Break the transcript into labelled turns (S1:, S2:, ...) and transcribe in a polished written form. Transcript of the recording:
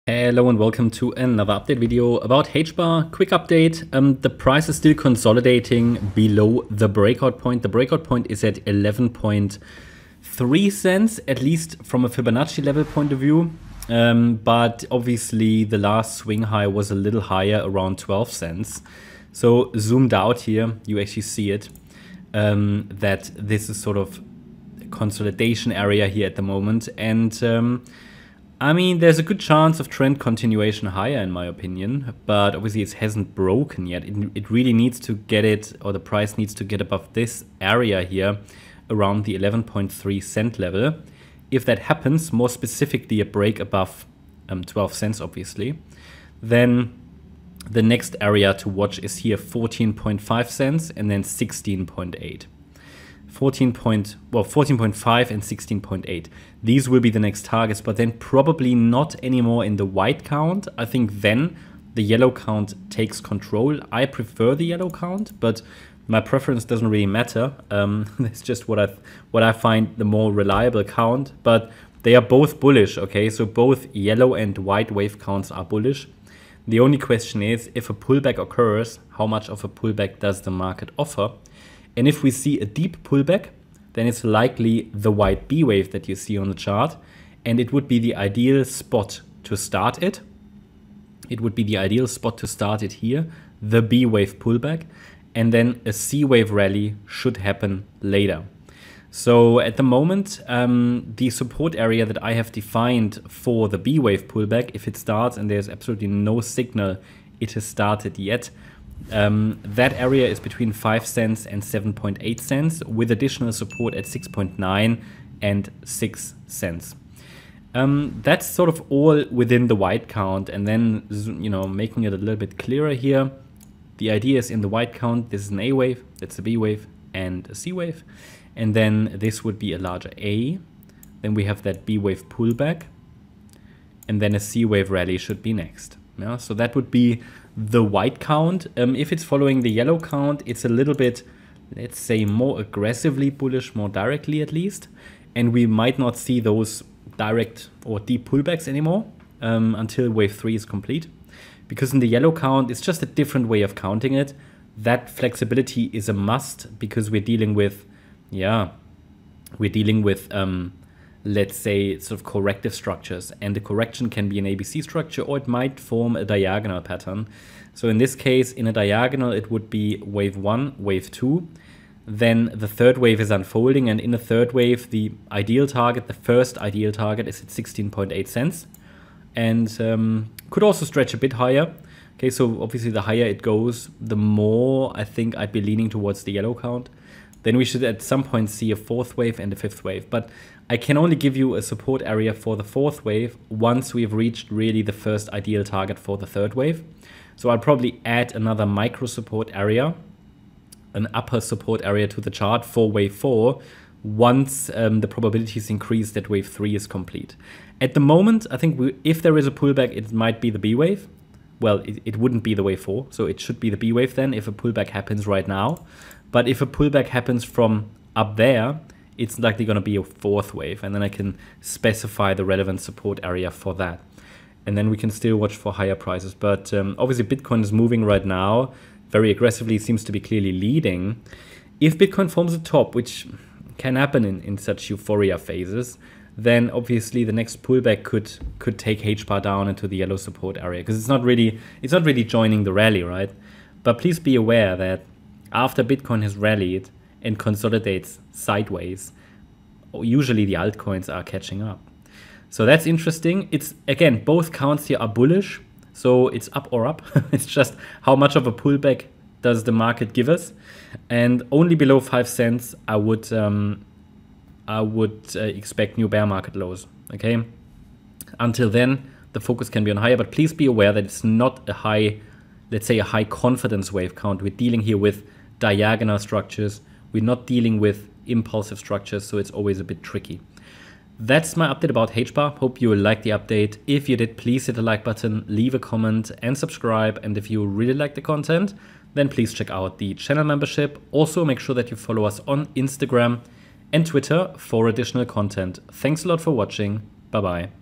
S1: Hello and welcome to another update video about HBAR. Quick update, the price is still consolidating below the breakout point. The breakout point is at 11.3 cents, at least from a Fibonacci level point of view. But obviously the last swing high was a little higher, around 12 cents. So zoomed out here, you actually see it, that this is sort of a consolidation area here at the moment. And I mean, there's a good chance of trend continuation higher in my opinion, but obviously it hasn't broken yet. It really needs to get it, or the price needs to get above this area here around the 11.3 cent level. If that happens, more specifically a break above 12 cents obviously, then the next area to watch is here 14.5 cents and then 16.8. 14.5 and 16.8. These will be the next targets, but then probably not anymore in the white count. I think then the yellow count takes control. I prefer the yellow count, but my preference doesn't really matter. It's just what I find the more reliable count, but they are both bullish, okay? So both yellow and white wave counts are bullish. The only question is, if a pullback occurs, how much of a pullback does the market offer? And if we see a deep pullback, then it's likely the white B wave that you see on the chart. And it would be the ideal spot to start it. It would be the ideal spot to start it here, the B wave pullback. And then a C wave rally should happen later. So at the moment, the support area that I have defined for the B wave pullback, if it starts and there's absolutely no signal it has started yet, that area is between 5 cents and 7.8 cents with additional support at 6.9 and 6 cents. That's sort of all within the white count, and then, you know, making it a little bit clearer here. The idea is in the white count, this is an A wave, that's a B wave and a C wave. And then this would be a larger A. Then we have that B wave pullback, and then a C wave rally should be next. Yeah, so that would be the white count. If it's following the yellow count, it's a little bit, let's say, more aggressively bullish, more directly at least. And we might not see those direct or deep pullbacks anymore until wave 3 is complete. Because in the yellow count, it's just a different way of counting it. That flexibility is a must because we're dealing with, let's say, sort of corrective structures, and the correction can be an ABC structure or it might form a diagonal pattern. So in this case, in a diagonal, it would be wave 1, wave 2. Then the third wave is unfolding, and in the third wave, the ideal target, the first ideal target, is at 16.8 cents and could also stretch a bit higher. Okay, so obviously the higher it goes, the more I think I'd be leaning towards the yellow count. Then we should at some point see a fourth wave and a fifth wave. But I can only give you a support area for the fourth wave once we've reached really the first ideal target for the third wave. So I'll probably add another micro support area, an upper support area to the chart for wave 4 once the probabilities increase that wave 3 is complete. At the moment, I think if there is a pullback, it might be the B wave. Well, it wouldn't be the wave 4, so it should be the B wave then if a pullback happens right now. But if a pullback happens from up there, it's likely going to be a fourth wave, and then I can specify the relevant support area for that. And then we can still watch for higher prices. But obviously Bitcoin is moving right now very aggressively, seems to be clearly leading. If Bitcoin forms a top, which can happen in such euphoria phases, then obviously the next pullback could take HBAR down into the yellow support area, because it's not really joining the rally, right? But please be aware that after Bitcoin has rallied and consolidates sideways, usually the altcoins are catching up. So that's interesting. It's, again, both counts here are bullish, so it's up or up. It's just how much of a pullback does the market give us. And only below 5 cents, I would expect new bear market lows, okay? Until then, the focus can be on higher, but please be aware that it's not a high, let's say a high confidence wave count. We're dealing here with diagonal structures. We're not dealing with impulsive structures, so it's always a bit tricky. That's my update about HBAR. Hope you liked the update. If you did, please hit the like button, leave a comment and subscribe. And if you really like the content, then please check out the channel membership. Also, make sure that you follow us on Instagram and Twitter for additional content. Thanks a lot for watching. Bye-bye.